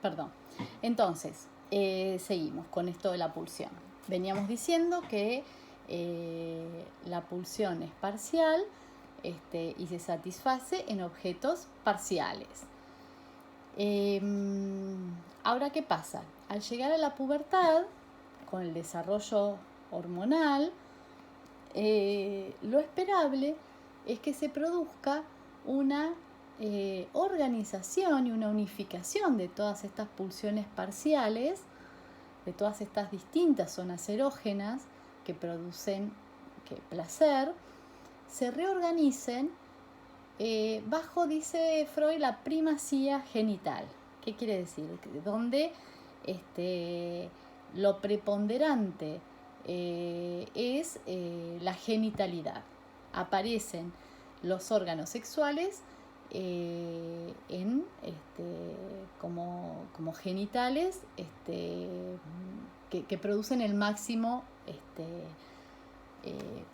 Perdón. Entonces, seguimos con esto de la pulsión. Veníamos diciendo que la pulsión es parcial y se satisface en objetos parciales. Ahora, ¿qué pasa? Al llegar a la pubertad, con el desarrollo hormonal, lo esperable es que se produzca una organización y una unificación de todas estas pulsiones parciales, de todas estas distintas zonas erógenas que producen placer, se reorganicen bajo, dice Freud, la primacía genital. ¿Qué quiere decir? Donde lo preponderante es la genitalidad. Aparecen los órganos sexuales como genitales que producen el máximo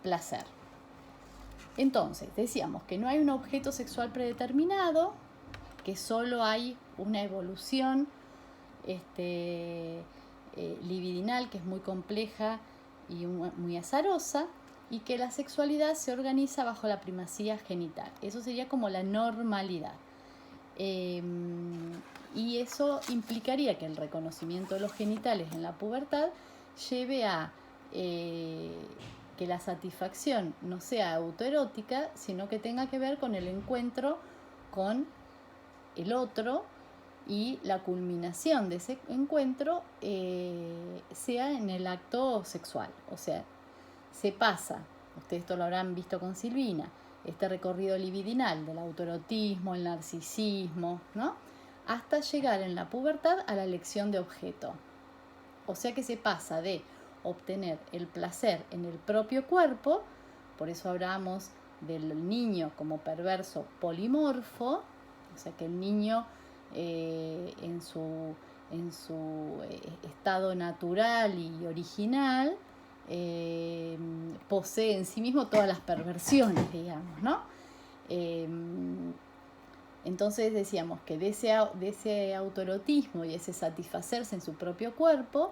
placer. Entonces, decíamos que no hay un objeto sexual predeterminado, que solo hay una evolución libidinal que es muy compleja y muy azarosa, y que la sexualidad se organiza bajo la primacía genital. Eso sería como la normalidad. Y eso implicaría que el reconocimiento de los genitales en la pubertad lleve a que la satisfacción no sea autoerótica, sino que tenga que ver con el encuentro con el otro, y la culminación de ese encuentro sea en el acto sexual. O sea, se pasa, ustedes esto lo habrán visto con Silvina, este recorrido libidinal del autoerotismo, el narcisismo, ¿no?, hasta llegar en la pubertad a la elección de objeto. O sea que se pasa de obtener el placer en el propio cuerpo, por eso hablamos del niño como perverso polimorfo, o sea que el niño en su estado natural y original posee en sí mismo todas las perversiones, digamos, ¿no? Entonces decíamos que de ese autoerotismo y ese satisfacerse en su propio cuerpo,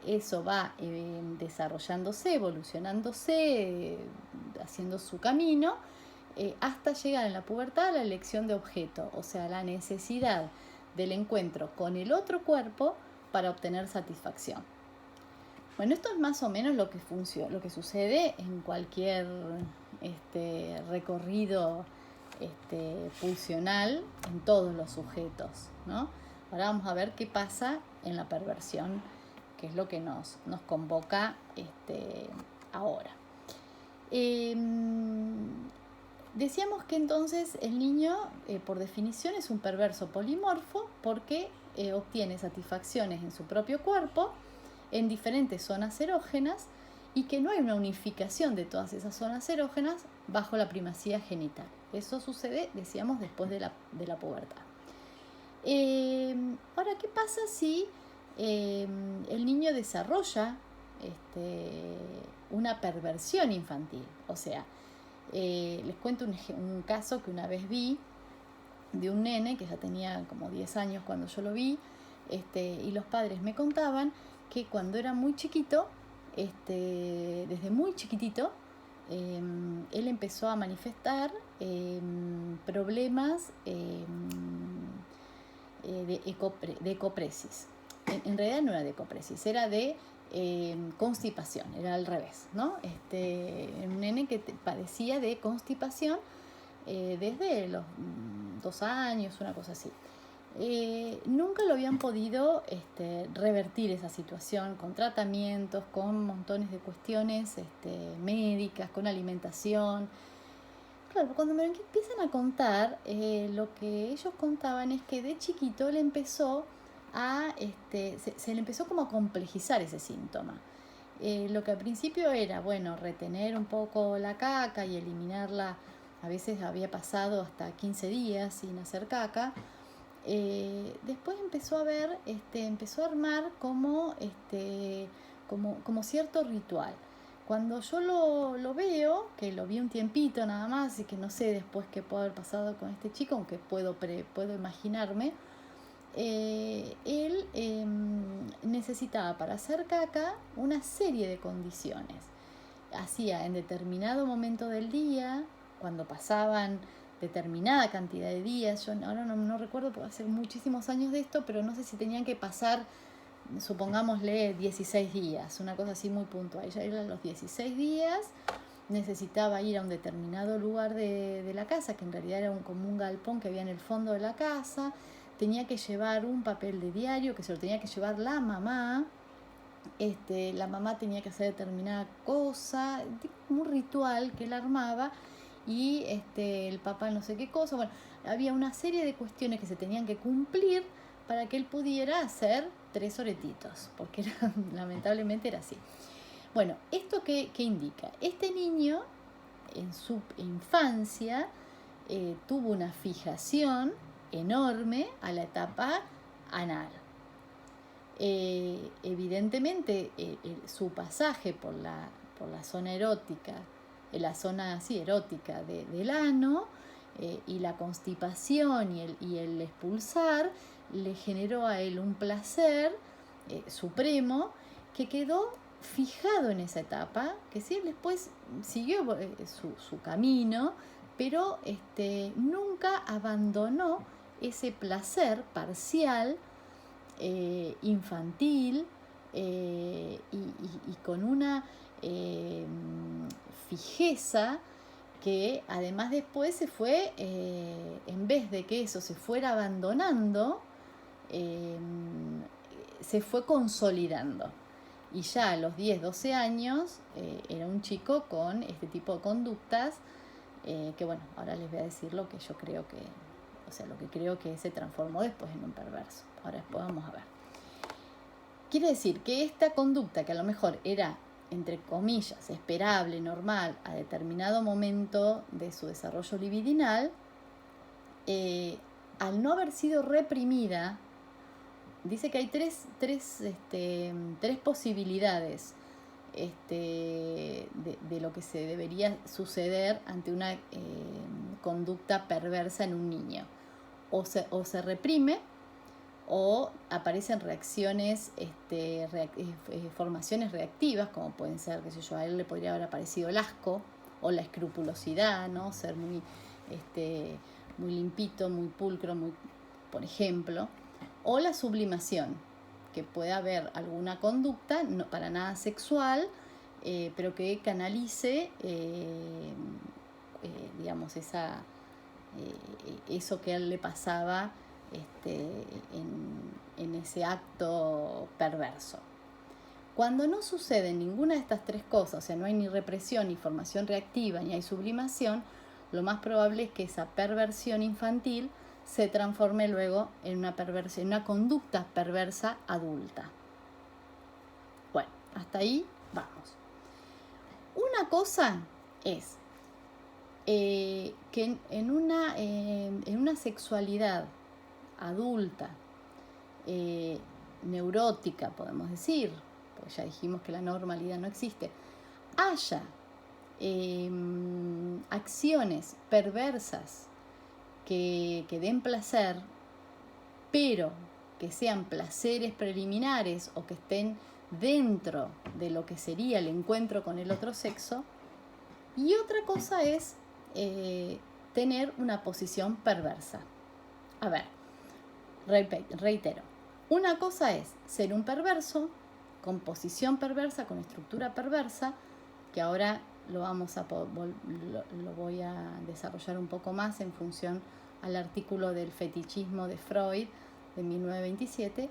eso va desarrollándose, evolucionándose, haciendo su camino, hasta llegar en la pubertad a la elección de objeto, o sea, la necesidad del encuentro con el otro cuerpo para obtener satisfacción. Bueno, esto es más o menos lo que sucede en cualquier recorrido pulsional en todos los sujetos, ¿no? Ahora vamos a ver qué pasa en la perversión, que es lo que nos convoca ahora. Decíamos que entonces el niño, por definición, es un perverso polimorfo porque obtiene satisfacciones en su propio cuerpo, en diferentes zonas erógenas, y que no hay una unificación de todas esas zonas erógenas bajo la primacía genital. Eso sucede, decíamos, después de la pubertad. Ahora, ¿qué pasa si el niño desarrolla una perversión infantil? O sea, les cuento un caso que una vez vi de un nene que ya tenía como 10 años cuando yo lo vi, y los padres me contaban que cuando era muy chiquito, desde muy chiquitito, él empezó a manifestar problemas de ecopresis. En realidad no era de ecopresis, era de constipación, era al revés, ¿no? Un nene que padecía de constipación desde los 2 años, una cosa así. Nunca lo habían podido revertir esa situación con tratamientos, con montones de cuestiones médicas, con alimentación. Claro, cuando me empiezan a contar, lo que ellos contaban es que de chiquito él empezó se le empezó como a complejizar ese síntoma. Lo que al principio era, bueno, retener un poco la caca y eliminarla, a veces había pasado hasta 15 días sin hacer caca. Después empezó a ver, empezó a armar como cierto ritual. Cuando yo lo veo, que lo vi un tiempito nada más y que no sé después qué puede haber pasado con este chico, aunque puedo imaginarme, él necesitaba para hacer caca una serie de condiciones. Hacía en determinado momento del día, cuando pasaban determinada cantidad de días, yo ahora no recuerdo porque hace muchísimos años de esto, pero no sé si tenían que pasar, supongámosle 16 días, una cosa así muy puntual. Ya eran los 16 días, necesitaba ir a un determinado lugar de la casa, que en realidad era como un galpón que había en el fondo de la casa, tenía que llevar un papel de diario que se lo tenía que llevar la mamá. La mamá tenía que hacer determinada cosa, un ritual que él armaba, y el papá no sé qué cosa. Bueno, había una serie de cuestiones que se tenían que cumplir para que él pudiera hacer 3 oretitos, porque lamentablemente era así. Bueno, ¿esto qué indica? Este niño en su infancia tuvo una fijación enorme a la etapa anal. Evidentemente su pasaje por la zona erótica, la zona así erótica del ano, y la constipación y el expulsar le generó a él un placer supremo que quedó fijado en esa etapa, que sí, después siguió su camino, pero nunca abandonó ese placer parcial, infantil, y con una fijeza que además después se fue, en vez de que eso se fuera abandonando, se fue consolidando. Y ya a los 10, 12 años era un chico con este tipo de conductas, que bueno, ahora les voy a decir lo que yo creo que, o sea, lo que creo que se transformó después en un perverso. Ahora después vamos a ver. Quiere decir que esta conducta, que a lo mejor era, entre comillas, esperable, normal, a determinado momento de su desarrollo libidinal, al no haber sido reprimida, dice que hay tres posibilidades de lo que se debería suceder ante una conducta perversa en un niño. O se reprime, o aparecen reacciones, formaciones reactivas, como pueden ser, qué sé yo, a él le podría haber aparecido el asco o la escrupulosidad, ¿no? Ser muy limpito, muy pulcro, por ejemplo, o la sublimación, que puede haber alguna conducta, no para nada sexual, pero que canalice, digamos, eso que a él le pasaba en ese acto perverso. Cuando no sucede ninguna de estas tres cosas, o sea, no hay ni represión, ni formación reactiva, ni hay sublimación, lo más probable es que esa perversión infantil se transforme luego en una conducta perversa adulta. Bueno, hasta ahí vamos. Una cosa es que en una sexualidad adulta, neurótica, podemos decir, porque ya dijimos que la normalidad no existe, haya acciones perversas que den placer, pero que sean placeres preliminares o que estén dentro de lo que sería el encuentro con el otro sexo. Y otra cosa es tener una posición perversa. A ver, reitero, una cosa es ser un perverso con posición perversa, con estructura perversa, que ahora lo voy a desarrollar un poco más en función al artículo del fetichismo de Freud de 1927.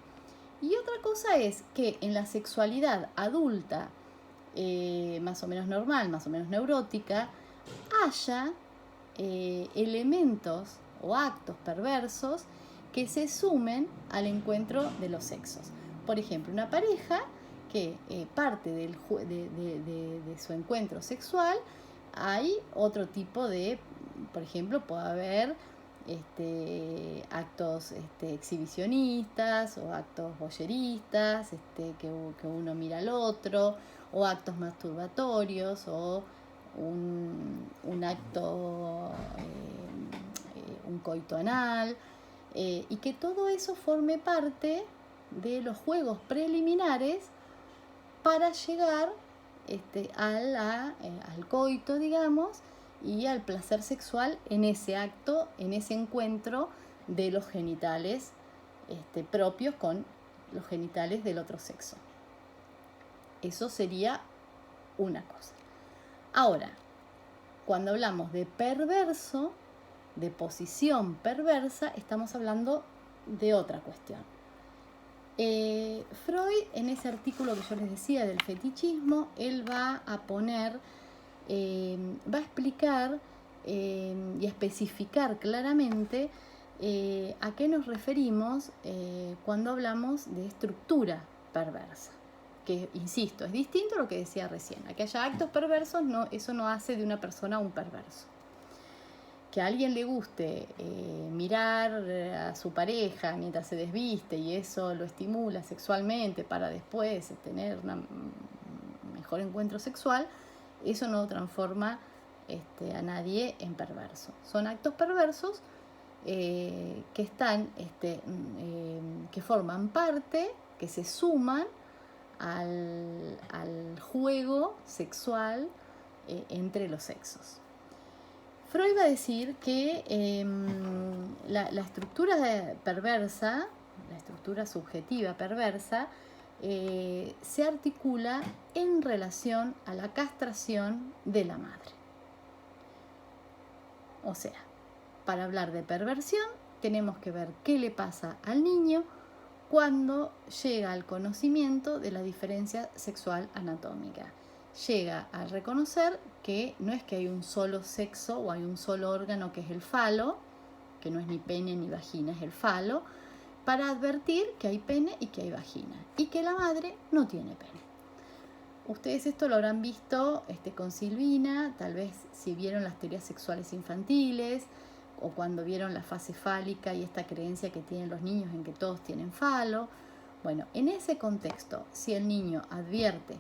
Y otra cosa es que en la sexualidad adulta, más o menos normal, más o menos neurótica, haya elementos o actos perversos que se sumen al encuentro de los sexos. Por ejemplo, una pareja que parte de su encuentro sexual, hay otro tipo de, por ejemplo, puede haber actos exhibicionistas o actos voyeristas, que uno mira al otro, o actos masturbatorios, o un acto, un coito anal. y que todo eso forme parte de los juegos preliminares para llegar al coito, digamos, y al placer sexual en ese acto, en ese encuentro de los genitales propios con los genitales del otro sexo. Eso sería una cosa. Ahora, cuando hablamos de perverso, de posición perversa, estamos hablando de otra cuestión. Freud, en ese artículo que yo les decía del fetichismo, él va a poner, va a explicar y a especificar claramente a qué nos referimos cuando hablamos de estructura perversa. Que, insisto, es distinto a lo que decía recién. A que haya actos perversos, no, eso no hace de una persona un perverso. Que a alguien le guste mirar a su pareja mientras se desviste y eso lo estimula sexualmente para después tener un mejor encuentro sexual, eso no transforma a nadie en perverso. Son actos perversos que están, que forman parte, que se suman al juego sexual entre los sexos. Freud va a decir que la estructura perversa, la estructura subjetiva perversa, se articula en relación a la castración de la madre. O sea, para hablar de perversión, tenemos que ver qué le pasa al niño cuando llega al conocimiento de la diferencia sexual anatómica. Llega a reconocer que no es que hay un solo sexo o hay un solo órgano que es el falo, que no es ni pene ni vagina, es el falo, para advertir que hay pene y que hay vagina, y que la madre no tiene pene. Ustedes esto lo habrán visto con Silvina, tal vez si vieron las teorías sexuales infantiles, o cuando vieron la fase fálica y esta creencia que tienen los niños en que todos tienen falo. Bueno, en ese contexto, si el niño advierte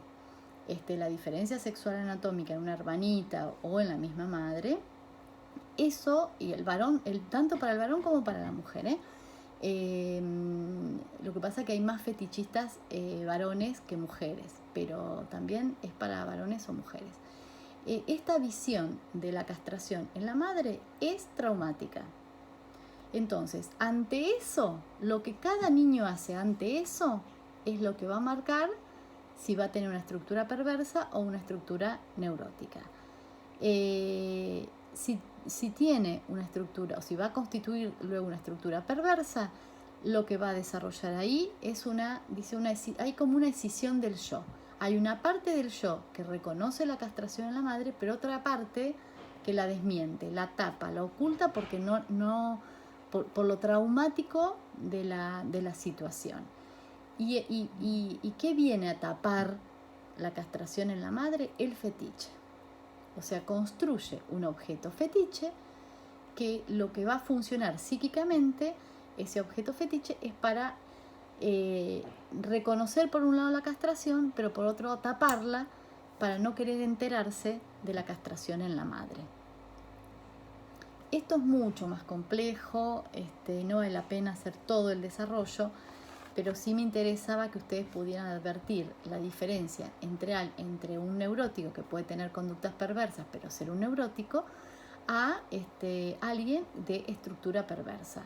la diferencia sexual anatómica en una hermanita o en la misma madre, eso, y el varón, tanto para el varón como para la mujer, lo que pasa es que hay más fetichistas varones que mujeres, pero también es para varones o mujeres. Esta visión de la castración en la madre es traumática. Entonces, ante eso, lo que cada niño hace ante eso es lo que va a marcar si va a tener una estructura perversa o una estructura neurótica. Si tiene una estructura o si va a constituir luego una estructura perversa, lo que va a desarrollar ahí es hay como una escisión del yo. Hay una parte del yo que reconoce la castración en la madre, pero otra parte que la desmiente, la tapa, la oculta porque por lo traumático de la situación. ¿Y qué viene a tapar la castración en la madre? El fetiche. O sea, construye un objeto fetiche que lo que va a funcionar psíquicamente, ese objeto fetiche, es para reconocer por un lado la castración, pero por otro taparla para no querer enterarse de la castración en la madre. Esto es mucho más complejo, no vale la pena hacer todo el desarrollo, pero sí me interesaba que ustedes pudieran advertir la diferencia entre un neurótico que puede tener conductas perversas, pero ser un neurótico, a alguien de estructura perversa.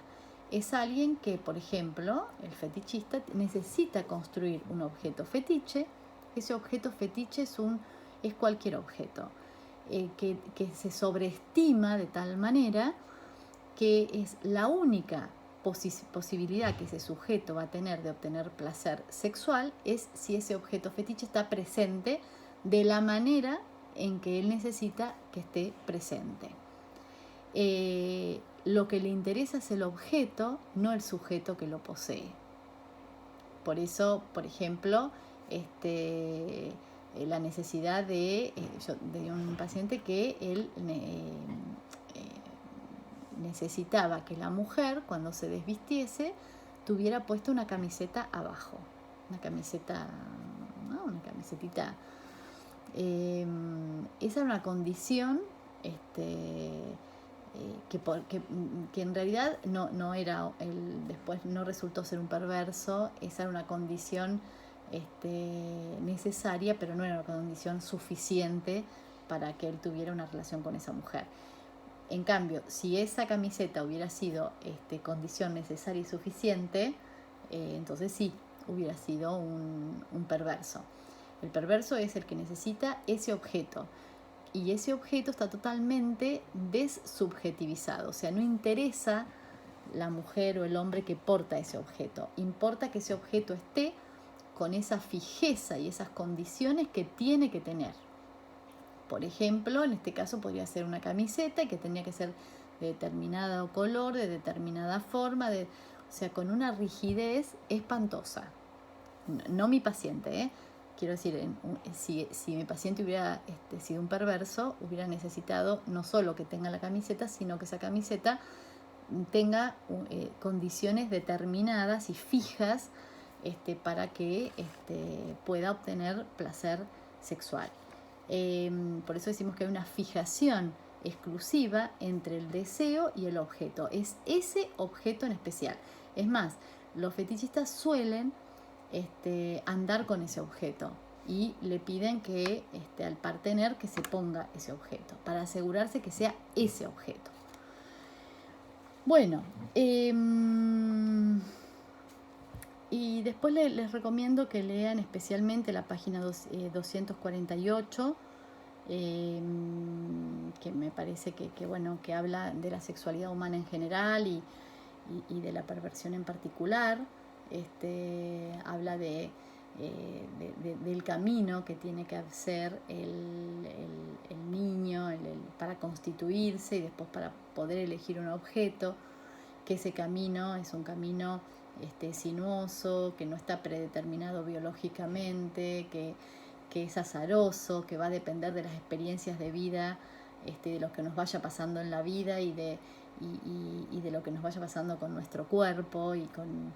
Es alguien que, por ejemplo, el fetichista necesita construir un objeto fetiche. Ese objeto fetiche es cualquier objeto que se sobreestima de tal manera que es la única posibilidad que ese sujeto va a tener de obtener placer sexual es si ese objeto fetiche está presente de la manera en que él necesita que esté presente. Lo que le interesa es el objeto, no el sujeto que lo posee. Por eso, por ejemplo, la necesidad de un paciente que él necesitaba que la mujer, cuando se desvistiese, tuviera puesta una camiseta abajo, una camisetita. Esa era una condición que en realidad no era después no resultó ser un perverso. Esa era una condición necesaria, pero no era una condición suficiente para que él tuviera una relación con esa mujer. En cambio, si esa camiseta hubiera sido condición necesaria y suficiente, entonces sí, hubiera sido un perverso. El perverso es el que necesita ese objeto, y ese objeto está totalmente dessubjetivizado, o sea, no interesa la mujer o el hombre que porta ese objeto, importa que ese objeto esté con esa fijeza y esas condiciones que tiene que tener. Por ejemplo, en este caso podría ser una camiseta que tenía que ser de determinado color, de determinada forma, o sea, con una rigidez espantosa. No mi paciente, quiero decir, si mi paciente hubiera sido un perverso, hubiera necesitado no solo que tenga la camiseta, sino que esa camiseta tenga condiciones determinadas y fijas para que pueda obtener placer sexual. Por eso decimos que hay una fijación exclusiva entre el deseo y el objeto. Es ese objeto en especial. Es más, los fetichistas suelen andar con ese objeto y le piden que al partener que se ponga ese objeto para asegurarse que sea ese objeto. Bueno, y después les recomiendo que lean especialmente la página 248, que me parece que habla de la sexualidad humana en general y de la perversión en particular. Habla del camino que tiene que hacer el niño para constituirse y después para poder elegir un objeto, que ese camino es un camino sinuoso, que no está predeterminado biológicamente, que es azaroso, que va a depender de las experiencias de vida, de lo que nos vaya pasando en la vida y de lo que nos vaya pasando con nuestro cuerpo y con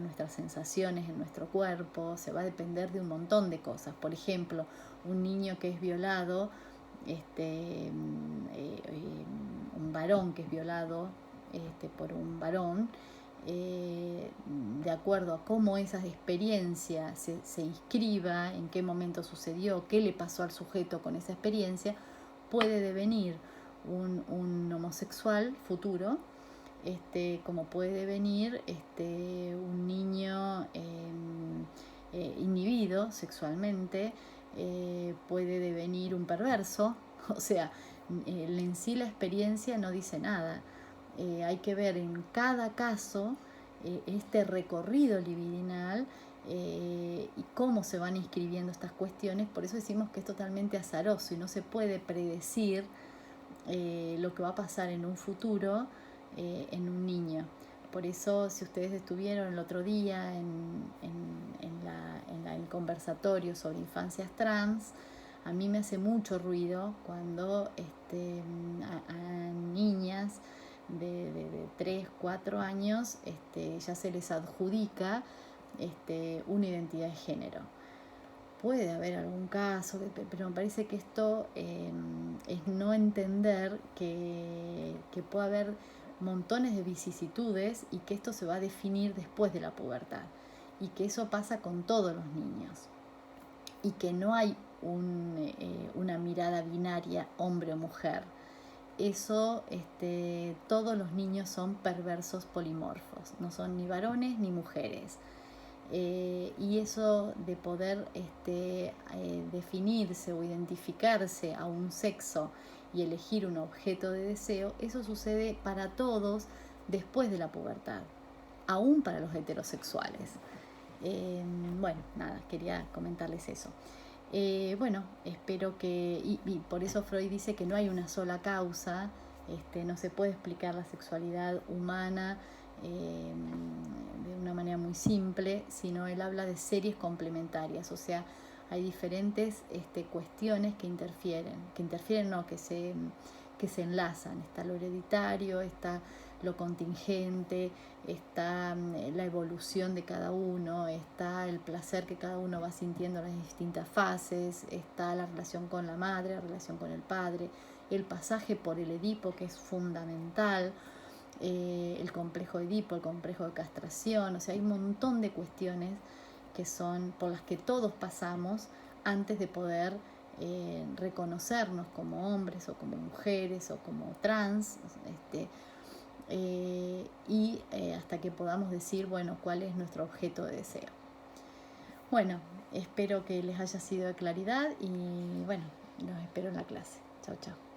nuestras sensaciones en nuestro cuerpo. Se va a depender de un montón de cosas. Por ejemplo, un niño que es violado, un varón que es violado por un varón, de acuerdo a cómo esa experiencia se inscriba, en qué momento sucedió, qué le pasó al sujeto con esa experiencia, puede devenir un homosexual futuro, como puede devenir un niño inhibido sexualmente, puede devenir un perverso. O sea, en sí la experiencia no dice nada. Hay que ver en cada caso este recorrido libidinal y cómo se van inscribiendo estas cuestiones. Por eso decimos que es totalmente azaroso y no se puede predecir lo que va a pasar en un futuro en un niño. Por eso, si ustedes estuvieron el otro día en el conversatorio sobre infancias trans, a mí me hace mucho ruido cuando a niñas de 3, 4 años ya se les adjudica una identidad de género. Puede haber algún caso, pero me parece que esto es no entender que puede haber montones de vicisitudes y que esto se va a definir después de la pubertad y que eso pasa con todos los niños y que no hay una mirada binaria hombre o mujer. Eso, todos los niños son perversos polimorfos, no son ni varones ni mujeres. Y eso de poder definirse o identificarse a un sexo y elegir un objeto de deseo, eso sucede para todos después de la pubertad, aún para los heterosexuales. Bueno, nada, quería comentarles eso. Bueno, espero que, y por eso Freud dice que no hay una sola causa, no se puede explicar la sexualidad humana de una manera muy simple, sino él habla de series complementarias, o sea, hay diferentes cuestiones que se enlazan. Está lo hereditario, está lo contingente, está la evolución de cada uno, está el placer que cada uno va sintiendo en las distintas fases, está la relación con la madre, la relación con el padre, el pasaje por el Edipo, que es fundamental, el complejo Edipo, el complejo de castración, o sea, hay un montón de cuestiones que son por las que todos pasamos antes de poder reconocernos como hombres o como mujeres o como trans, y hasta que podamos decir, bueno, cuál es nuestro objeto de deseo. Bueno, espero que les haya sido de claridad y bueno, los espero en la clase. Chao, chao.